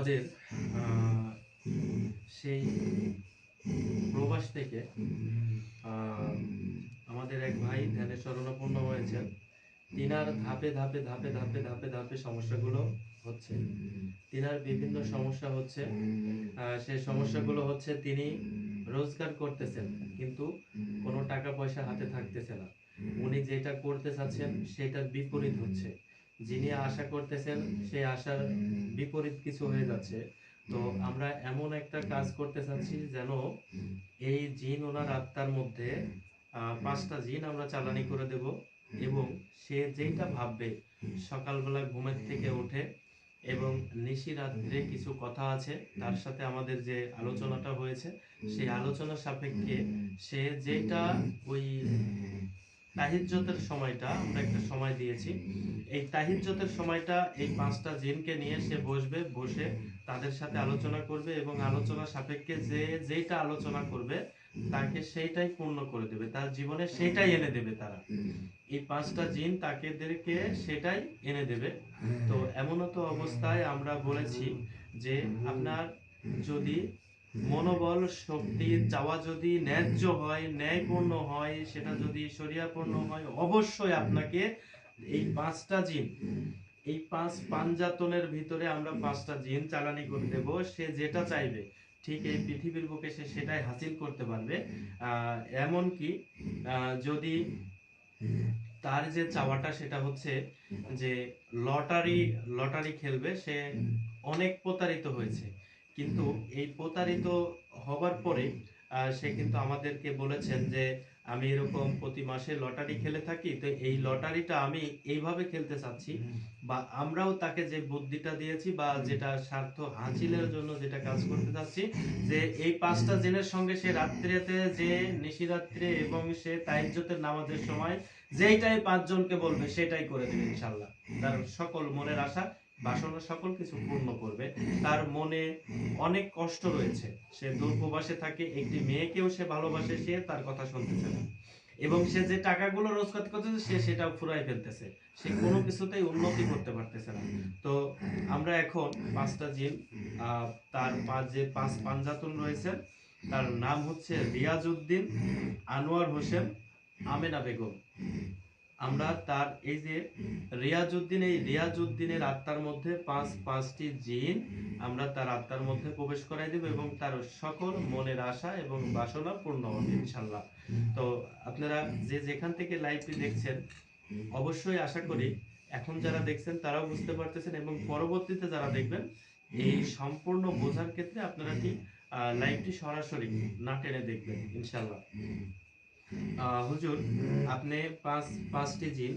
আমাদের সেই প্রবাস থেকে আমাদের এক ভাই ধ্যানে শরণাপন্ন হয়েছেন। তিনার ধাপে ধাপে ধাপে ধাপে ধাপে ধাপে সমস্যাগুলো হচ্ছে। তিনার বিভিন্ন সমস্যা হচ্ছে। সেই সমস্যাগুলো হচ্ছে তিনি রোজগার করতেছেন, কিন্তু কোনো টাকা পয়সা হাতে থাকতেছে না। উনি যেটা করতে চাচ্ছেন সেটার বিপরীত হচ্ছে। যিনি আশা করতেছেন সেই আশার বিপরীত কিছু হয়ে যাচ্ছে। তো আমরা এমন একটা কাজ করতে চাচ্ছি যেন এই জিন ওনার আত্মার মধ্যে 5টা জিন আমরা চালানি করে দেব, এবং সে যেটা ভাববে সকালবেলা ঘুমের থেকে উঠে এবং নিশিরাত্রে কিছু কথা আছে তার সাথে আমাদের যে আলোচনাটা হয়েছে সেই আলোচনা সাপেক্ষে সে যেটা ওই তাহিজ্জতের সময়টা আমরা একটা সময় দিয়েছি, এই তাহিজ্জতের সময়টা এই 5টা জিনকে নিয়ে সে বসবে, বসে তাদের সাথে আলোচনা করবে এবং আলোচনা সাপেক্ষে যে যেটা আলোচনা করবে তাকে সেইটাই পূর্ণ করে দেবে, তার জীবনে সেটাই এনে দেবে। তারা এই 5টা জিন তাকেদেরকে সেটাই এনে দেবে। তো এমনত অবস্থায় আমরা বলেছি যে আপনার যদি মনোবল শক্তি চাওয়া যদি ন্যায্য হয়, ন্যায়পূর্ণ হয়, সেটা যদি শরিয়াপূর্ণ হয়, অবশ্যই আপনাকে এই 5টা জিন, এই 5 পাঞ্জাতনের ভিতরে আমরা 5টা জিন চালানি করে দেব। সে যেটা চাইবে ঠিক এই পৃথিবীর বুকে সে সেটাই হাসিল করতে পারবে। এমনকি যদি তার যে চাওয়াটা সেটা হচ্ছে যে লটারি লটারি খেলবে, সে অনেক প্রতারিত হয়েছে, কিন্তু এই প্রতারিত হবার পরে সে কিন্তু আমাদেরকে বলেছেন যে আমি এরকম প্রতি মাসে লটারি খেলে থাকি, তো এই লটারিটা আমি এইভাবে খেলতে চাচ্ছি, বা আমরাও তাকে যে বুদ্ধিটা দিয়েছি বা যেটা স্বার্থ হাসিলের জন্য যেটা কাজ করতে চাচ্ছি, যে এই 5টা জিনের সঙ্গে সে রাত্রিতে যে নিশিরাত্রে এবং সে তাহাজ্জুদের নামাজের সময় যেইটাই 5 জনকে বলবে সেটাই করে দেবে ইনশাআল্লাহ। তার সকল মনের আশা বাসনা সকল কিছু পূর্ণ করবে। তার মনে অনেক কষ্ট রয়েছে, সে দূরপ্রবাসে থাকে, একটি মেয়েকেও সে ভালোবাসে, সে তার কথা শুনতেছে না, এবং সে যে টাকাগুলো রোজগার করতেছে সে সেটাও ফুরাই ফেলতেছে, সে কোনো কিছুতেই উন্নতি করতে পারতেছে না। তো আমরা এখন 5টা জিন, তার যে 5 পাঞ্জাতন রয়েছে, তার নাম হচ্ছে রিয়াজউদ্দিন, আনোয়ার হোসেন, আমেনা বেগম। আমরা তার এই যে রিয়াজউদ্দিন, এই রিয়াজউদ্দিনের আত্মার মধ্যে 5টি জিন আমরা তার আত্মার মধ্যে প্রবেশ করাই দেব, এবং তার সকল মনের আশা এবং বাসনা পূর্ণ হবে ইনশাআল্লাহ। তো আপনারা যে যেখান থেকে লাইভটি দেখছেন, অবশ্যই আশা করি এখন যারা দেখছেন তারাও বুঝতে পারতেছেন, এবং পরবর্তীতে যারা দেখবেন এই সম্পূর্ণ বোঝার ক্ষেত্রে আপনারা ঠিক লাইভটি সরাসরি না টেনে দেখবেন ইনশাআল্লাহ। হুজুর, আপনি 5টি জিন,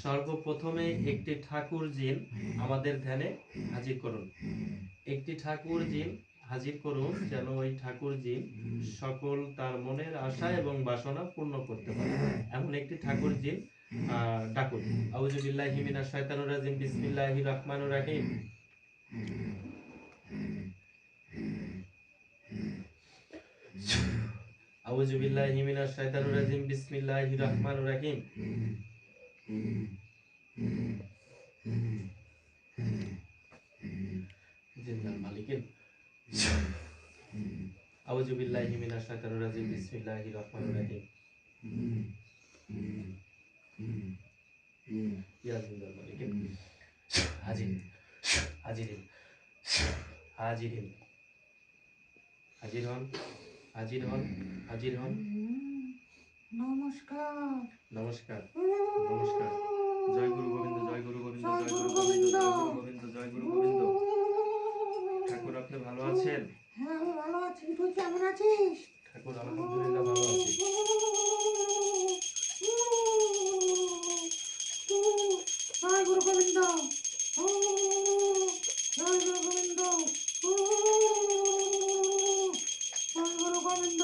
সর্বপ্রথমে একটি ঠাকুর জিন আমাদের ধ্যানে হাজির করুন। একটি ঠাকুর জিন হাজির করুন যেন ওই ঠাকুর জিন সকল তার মনের আশা এবং বাসনা পূর্ণ করতে পারে, এমন একটি ঠাকুর জিন ডাকুন। আউযু বিল্লাহি মিনাশ শাইতানির রাজিম, বিসমিল্লাহির রহমানির রহিম। আউযু বিল্লাহি মিনাশ শাইতানির রাজিম, বিসমিল্লাহির রহমানির রহিম। জিন্নাল মালিকিন। আউযু বিল্লাহি মিনাশ শাইতানির রাজিম, বিসমিল্লাহির রহমানির রহিম। ইয়া জিন্নাল মালিকিন। হাজিরিন হাজিরিন হাজিরিন, হাজির হন, হাজির হন, হাজির হন। নমস্কার নমস্কার, নমস্কার। জয় গুরু গোবিন্দ, জয় গুরু গোবিন্দ, জয় গুরু গোবিন্দ, জয় গুরু গোবিন্দ, জয় গুরু গোবিন্দ। ঠাকুর, আপনি ভালো আছেন? হ্যাঁ, আমি ভালো আছি। তুই কেমন আছিস? ঠাকুর, আলহামদুলিল্লাহ ভালো আছি। জয় গুরু গোবিন্দ, জয় গুরু গোবিন্দ, জয় গুরু গোবিন্দ।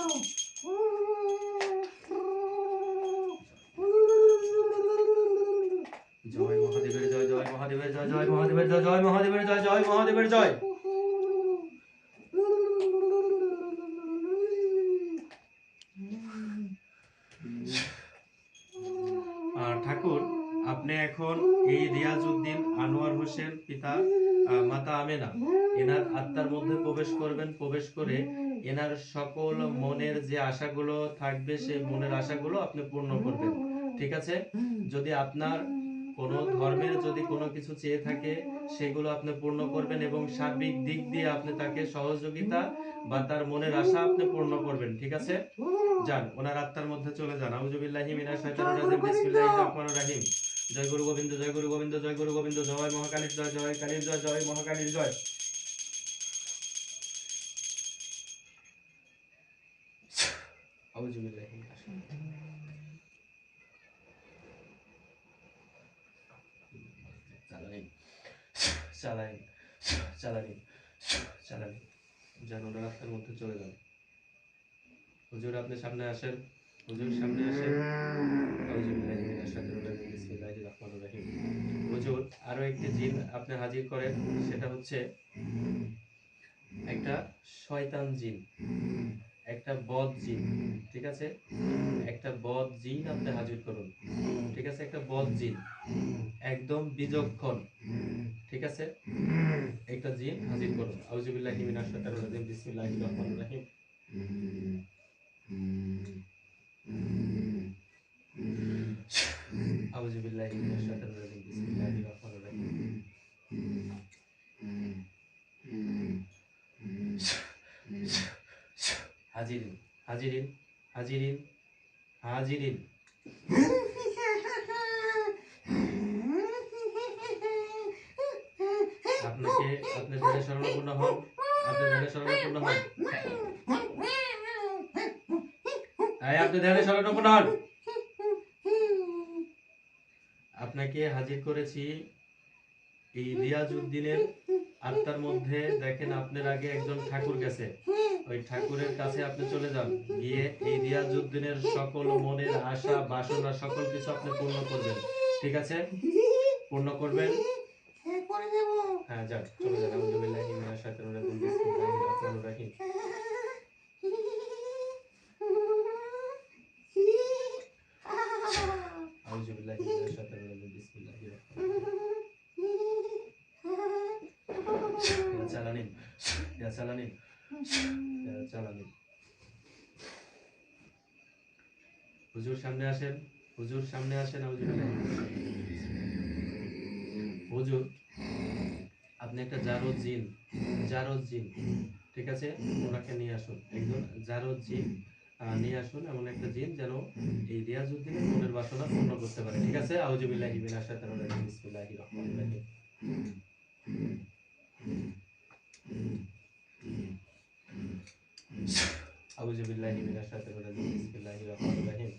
জয় মহাদেবের জয়, জয় মহাদেবের জয়, জয় মহাদেবের জয়, জয় মহাদেবের জয়, জয় মহাদেবের জয়। ঠাকুর, আপনি এখন এই রিয়াজউদ্দিন আনোয়ার হোসেন পিতা মাতা আমেনা এনার আত্মার মধ্যে প্রবেশ করবেন। প্রবেশ করে এনার সকল মনের যে আশাগুলো থাকবে সেই মনের আশাগুলো আপনি পূর্ণ করবেন। ঠিক আছে? যদি আপনার কোনো ধর্মের যদি কোনো কিছু চেয়ে থাকে সেগুলো আপনি পূর্ণ করবেন এবং সার্বিক দিক দিয়ে আপনি তাকে সহযোগিতা বা তার মনের আশা আপনি পূর্ণ করবেন। ঠিক আছে? যান, ওনার আত্মার মধ্যে চলে যান। আউযুবিল্লাহি মিনাশ শাইতানির রাজিম, বিসমিল্লাহির রহমানির রহিম। জয় গুরু গোবিন্দ, জয় গুরু গোবিন্দ, জয় গুরু গোবিন্দ, জয় মহাকালীর জয়, জয় কালীর জয়, জয় মহাকালীর জয়। আউযুবিল্লাহি মিনাশ চালানি চালানি চালানি চালানি। যান, ওনার আত্মার মধ্যে চলে যান। হুজুর আপনি সামনে আসেন, হুজুর সামনে আসেন। আউযুবিল্লাহি মিনাশ শাইতানির রাজিম, বিসমিল্লাহির রহমানির রহিম। হুজুর আরো একটি জিন আপনি হাজির করেন, সেটা হচ্ছে একটা শয়তান জিন, একটা বদ জিন। ঠিক আছে? একটা বদ জিন আপনি হাজির করুন। ঠিক আছে? একটা বদ জিন, একদম বিচক্ষণ। ঠিক আছে? একটা জিন হাজির করুন। আউযুবিল্লাহি মিনাশ শাইতানির রাজিম, বিসমিল্লাহির রহমানির রহিম। আউযুবিল্লাহি মিনাশ শাইতানির রাজিম, বিসমিল্লাহির রহমানির রহিম। হাজিরিন হাজিরিন হাজিরিন হাজিরিন। আপনাকে আপনি ধ্যানে শরণাপন্ন হন, আপনি ধ্যানে শরণাপন্ন হন। আপনি ধ্যানে শরণাপন্ন হন। আপনাকে হাজির করেছি এই রিয়াজউদ্দিনের আত্মার মধ্যে। দেখেন আপনার আগে একজন ঠাকুর গেছে, ওই ঠাকুরের কাছে আপনি চলে যান। গিয়ে এই রিয়াজউদ্দিনের সকল মনের আশা বাসনা সকল কিছু আপনি পূর্ণ করবেন। ঠিক আছে? পূর্ণ করবেন। হ্যাঁ, যান, চলে যান। আউযুবিল্লাহি মিনাশ শাইতানির রাজিম, বিসমিল্লাহির রহমানির রহিম। আউযুবিল্লাহি মিনাশ শাইতানির রাজিম, বিসমিল্লাহির রহমানির রহিম। ইয়া চালানিন ইয়া চালানিন ইয়া চালানিন। হুজুর সামনে আসেন, হুজুর সামনে আসেন। আউযুবিল্লাহি মিনাশ শাইতানির রাজিম। হুজুর আপনি একটা জারদ জিন, জারদ জিন, ঠিক আছে, ওনাকে নিয়ে আসুন। একজন জারদ জিন নিয়ে আসুন, এমন একটা জিন যেন এই রিয়াজউদ্দিনের মনের বাসনা পূর্ণ করতে পারে। ঠিক আছে? আউযুবিল্লাহি মিনাশ শাইতানির রাজিম, বিসমিল্লাহির রহমানির রহিম। আউযুবিল্লাহি মিনাশ শাইতানির রাজিম, বিসমিল্লাহির রহমানির রহিম।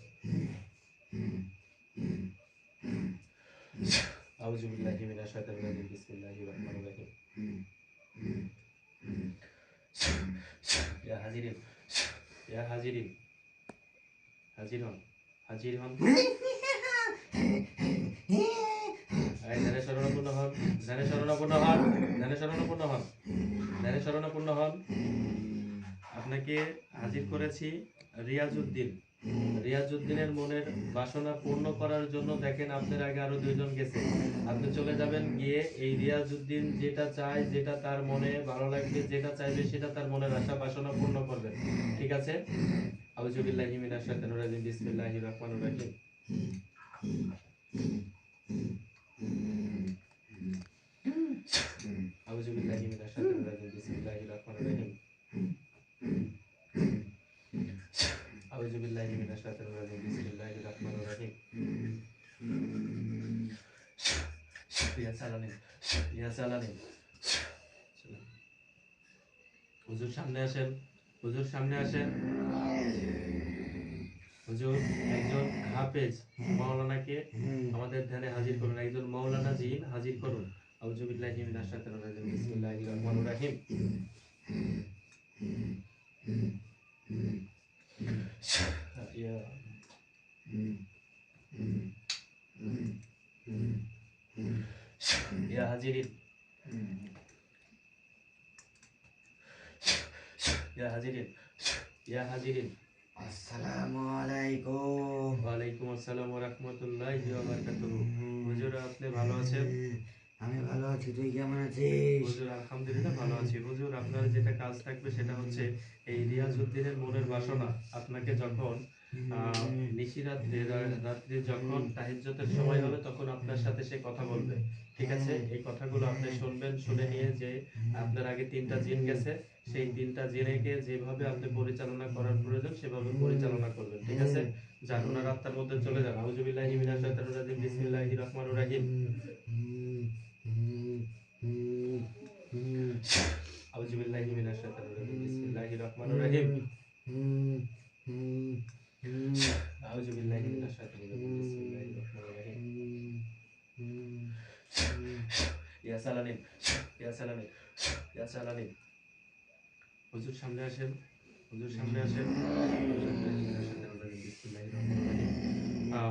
আউযুবিল্লাহি মিনাশ শাইতানির রাজিম, বিসমিল্লাহির রহমানির রহিম। ইয়া হাজিরিন ইয়া হাজিরিন হাজির হন, হাজির হন। ধ্যানে শরণাপন্ন হন, ধ্যানে শরণাপন্ন হন, ধ্যানে শরণাপন্ন হন, ধ্যানে শরণাপন্ন হন। আপনাকে হাজির করেছি রিয়াজউদ্দিন, রিয়াজউদ্দিনের মনের বাসনা পূর্ণ করার জন্য। দেখেন আপনার আগে আরো দুইজন গেছে, আপনি চলে যাবেন। গিয়ে এই রিয়াজউদ্দিন যেটা চায়, যেটা তার মনে ভালো লাগবে, যেটা চাইবে সেটা তার মনের আশা বাসনা পূর্ণ করবেন। ঠিক আছে? আউযুবিল্লাহি মিনাশ শাইতানির রাজিম, বিসমিল্লাহির রহমানির রহিম। আউযুবিল্লাহি মিনাশ শাইতানির রাজিম, বিসমিল্লাহির রহমানির রহিম। আউযুবিল্লাহি মিনাশ শাইতানির রাজিম, বিসমিল্লাহির রহমানির রহিম। ইয়া চালানিন ইয়া চালানিন। হুজুর সামনে আসেন, হুজুর সামনে আসেন। হুজুর একজন হাফেজ মাওলানাকে আমাদের ধ্যানে হাজির করুন। একজন মাওলানা জিন হাজির করুন। আউযুবিল্লাহি মিনাশ শাইতানির রাজিম, বিসমিল্লাহির রহমানির রহিম। ইয়া ইয়া হাজিরিন ইয়া হাজিরিন ইয়া হাজিরিন আসসালামু আলাইকুম। ওয়ালাইকুম আসসালাম ওয়া রাহমাতুল্লাহি ওয়া বারাকাতুহু। হুজুর আপনি ভালো আছেন? আমি ভালো আছি, তুই কেমন আছিস? হুজুর আলহামদুলিল্লাহ ভালো আছি। হুজুর আপনার যেটা কাজ থাকবে সেটা হচ্ছে এই রিয়াজউদ্দিনের মনের বাসনা আপনাকে যখন নিশিরাত্রে রাত্রি যখন তাহাজ্জুদের সময় হবে তখন আপনার সাথে সে কথা বলবে। ঠিক আছে? এই কথাগুলো আপনি শুনবেন, শুনে নিয়ে যে আপনার আগে ৩টা জিন গেছে, সেই ৩টা জিনকে যেভাবে আপনি পরিচালনা করার প্রয়োজন সেভাবে পরিচালনা করবেন। ঠিক আছে? যান ওনার আত্মার মধ্যে চলে যান। আউযু বিল্লাহি মিনাশ শাইতানির রাজিম। বিসমিল্লাহির রহমানির রহিম। আউযু বিল্লাহি মিনাশ শাইতানির রাজিম। বিসমিল্লাহির রহমানির রহিম। আউযু বিল্লাহি মিনাশ শাইতানির রাজিম। বিসমিল্লাহির রহমানির রহিম। ইয়া সালানিন, ইয়া সালানিন, ইয়া সালানিন। হুজুর সামনে আসেন, হুজুর সামনে আসেন। আউযু বিল্লাহি মিনাশ শাইতানির রাজিম। বিসমিল্লাহির রহমানির রহিম।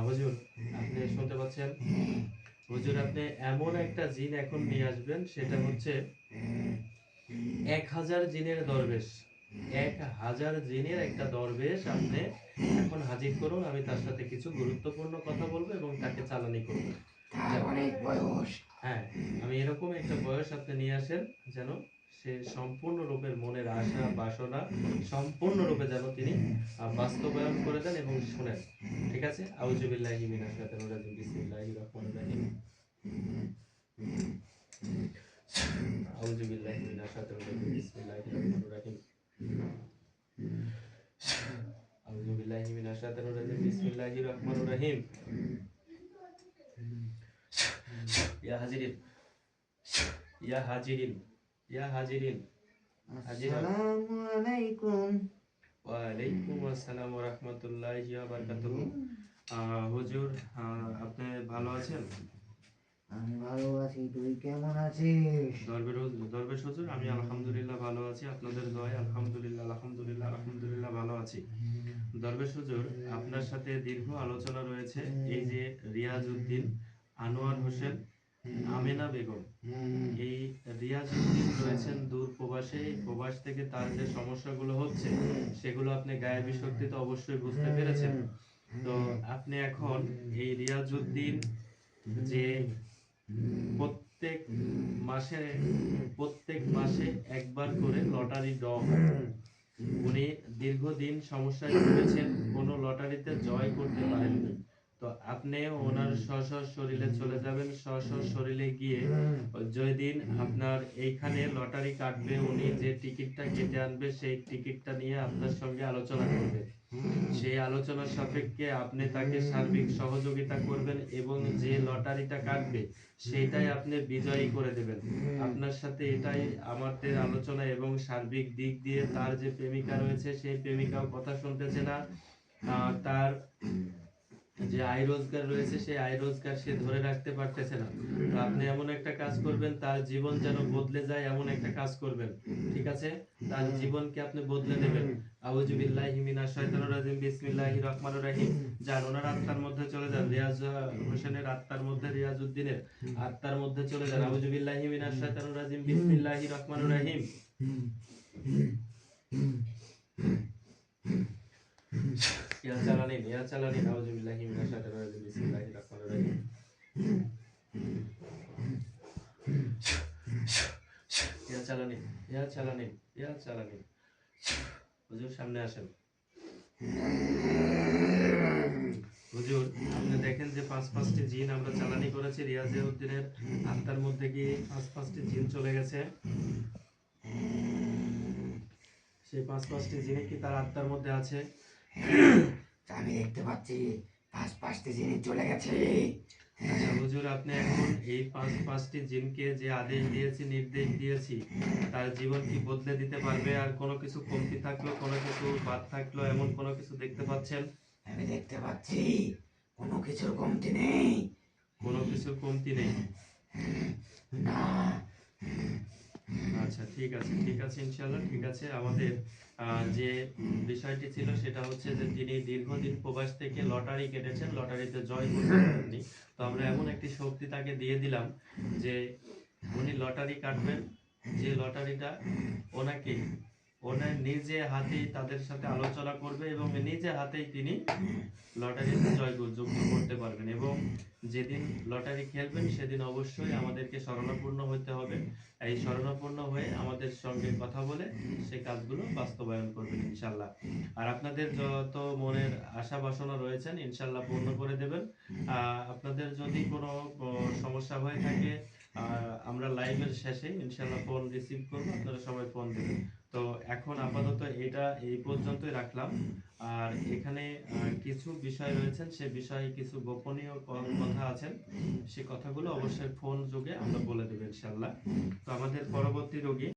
হুজুর আপনি শুনতে পাচ্ছেন? হুজুর আপনি এমন একটা জিন এখন নিয়ে আসবেন সেটা হচ্ছে 1000 জিনের দরবেশ। 1000 জিনের একটা দরবেশ আপনি এখন হাজির করুন। আমি তার সাথে কিছু গুরুত্বপূর্ণ কথা বলবো এবং তাকে চালানি করব। তার অনেক বয়স। হ্যাঁ, আমি এরকম একটা বয়স আপনি নিয়ে আসেন যেন সে সম্পূর্ণরূপে মনের আশা বাসনা সম্পূর্ণরূপে যেন তিনি বাস্তবায়ন করে দেন এবং শুনেন। ঠিক আছে? আউযু বিল্লাহি মিনাশ শাইতানির রাজিম। বিসমিল্লাহির রহমানির রহিম। আউযু বিল্লাহি মিনাশ শাইতানির রাজিম। বিসমিল্লাহির রহমানির রহিম। আউযু বিল্লাহি মিনাশ শাইতানির রাজিম। বিসমিল্লাহির রহমানির রহিম। ইয়া হাজিরিন, ইয়া হাজিরিন, ইয়া হাজিরিন। হাজিরা। আসসালামু আলাইকুম। ওয়ালাইকুম আসসালাম ওয়া রাহমাতুল্লাহি ওয়া বারাকাতুহু। হুজুর আপনি ভালো আছেন? আমি ভালো আছি, তুই কেমন আছিস? দরবেশ হুজুর আমি আলহামদুলিল্লাহ ভালো আছি। আপনাদের দয়ায় আলহামদুলিল্লাহ, আলহামদুলিল্লাহ, আলহামদুলিল্লাহ ভালো আছি। দরবেশ হুজুর আপনার সাথে দীর্ঘ আলোচনা রয়েছে। এই যে রিয়াজউদ্দিন, আনোয়ার হোসেন, আমেনা বেগম, এই রিয়াজউদ্দিন রয়েছেন দূর প্রবাসে। এই প্রবাস থেকে তার যে সমস্যাগুলো হচ্ছে সেগুলো আপনি গায়েবী শক্তিতে অবশ্যই বুঝতে পেরেছেন। তো আপনি এখন এই রিয়াজউদ্দিন যে প্রত্যেক মাসে প্রত্যেক মাসে একবার করে লটারি ড্র হয়। উনি দীর্ঘদিন সমস্যায় ভুগেছেন, কোনো লটারিতে জয় করতে পারেননি। তো আপনি ওনার স্ব শরীরে চলে যাবেন, স্ব শরীরে গিয়ে যেদিন আপনার এইখানে লটারি কাটবে উনি যে টিকিটটা কেটে আনবে সেই টিকিটটা নিয়ে আপনার সঙ্গে আলোচনা করবে। সেই আলোচনার সাপেক্ষে আপনি তাকে সার্বিক সহযোগিতা করবেন এবং যে লটারিটা কাটবে সেটাই আপনি বিজয়ী করে দেবেন। আপনার সাথে এটাই আমাদের আলোচনা এবং সার্বিক দিক দিয়ে তার যে প্রেমিকা রয়েছে সেই প্রেমিকাও কথা শুনতেছে না। তার যে আয় রোজগার রয়েছে সেই আয় রোজগার সে ধরে রাখতে পারতেছে না। তো আপনি এমন একটা কাজ করবেন তার জীবন যেন বদলে যায় এমন একটা কাজ করবেন। ঠিক আছে? তার জীবনকে আপনি বদলে দেবেন। আউযু বিল্লাহি মিনাশ শাইতানির রাজিম। বিসমিল্লাহির রহমানির রহিম। যান ওনার আত্মার মধ্যে চলে যান। রিয়াজ হোসেনের আত্মার মধ্যে, রিয়াজউদ্দিনের আত্মার মধ্যে চলে যান। আউযু বিল্লাহি মিনাশ শাইতানির রাজিম। বিসমিল্লাহির রহমানির রহিম। ইয়া চালানিন, ইয়া চালানিন। আউযু বিল্লাহি মিনাশ শাইতানির রাজিম। বিসমিল্লাহির রহমানির রহিম। ইয়া চালানিন, ইয়া চালানিন, ইয়া চালানিন। হুজুর সামনে আসেন। হুজুর আপনি দেখেন যে পাঁচটি জিন আমরা চালানি করেছি রিয়াজউদ্দিনের আত্মার মধ্যে কি পাঁচটি জিন চলে গেছে। সেই পাঁচটি জিন কি তার আত্মার মধ্যে আছে? আমি দেখতে পাচ্ছি পাঁচটি জিনিস চলে গেছে। আচ্ছা হুজুর আপনি এখন এই পাঁচটি জিনকে যে আদেশ দিয়েছি, নির্দেশ দিয়েছি, তার জীবন কি বদলে দিতে পারবে? আর কোনো কিছু কমতি থাকলো, কোনো কিছু বাদ থাকলো, এমন কোনো কিছু দেখতে পাচ্ছেন? আমি দেখতে পাচ্ছি কোনো কিছুর কমতি নেই। কোনো কিছুর কমতি নেই। না। আচ্ছা ঠিক আছে, ঠিক আছে, ইনশাআল্লাহ ঠিক আছে। আমাদের যে বিষয়টি ছিল সেটা হচ্ছে যে তিনি দীর্ঘদিন প্রবাস থেকে লটারি কেটেছেন, লটারিতে জয় করতে পারেননি। তো আমরা এমন একটি শক্তি তাকে দিয়ে দিলাম যে উনি লটারি কাটবেন, যে লটারিটা ওনাকে ওনার নিজে হাতেই তাদের সাথে আলোচনা করবে এবং নিজে হাতেই তিনি লটারিতে যুক্ত করতে পারবেন। এবং যেদিন লটারি খেলবেন সেদিন অবশ্যই আমাদেরকে শরণাপন্ন হতে হবে। এই শরণাপন্ন হয়ে আমাদের সঙ্গে কথা বলে সেই কাজগুলো বাস্তবায়ন করবেন ইনশাল্লাহ। আর আপনাদের যত মনের আশা বাসনা রয়েছেন ইনশাল্লাহ পূর্ণ করে দেবেন। আপনাদের যদি কোনো সমস্যা হয়ে থাকে আমরা লাইভের শেষে ইনশাল্লাহ ফোন রিসিভ করবো, আপনারা সবাই ফোন দেবেন। তো এখন আপাতত এটা এই পর্যন্তই রাখলাম। আর এখানে কিছু বিষয় রয়েছেন, সে বিষয়ে কিছু গোপনীয় কথা আছেন, সে কথাগুলো অবশ্যই ফোন যোগে আমরা বলে দেবো ইনশাল্লাহ। তো আমাদের পরবর্তী রোগী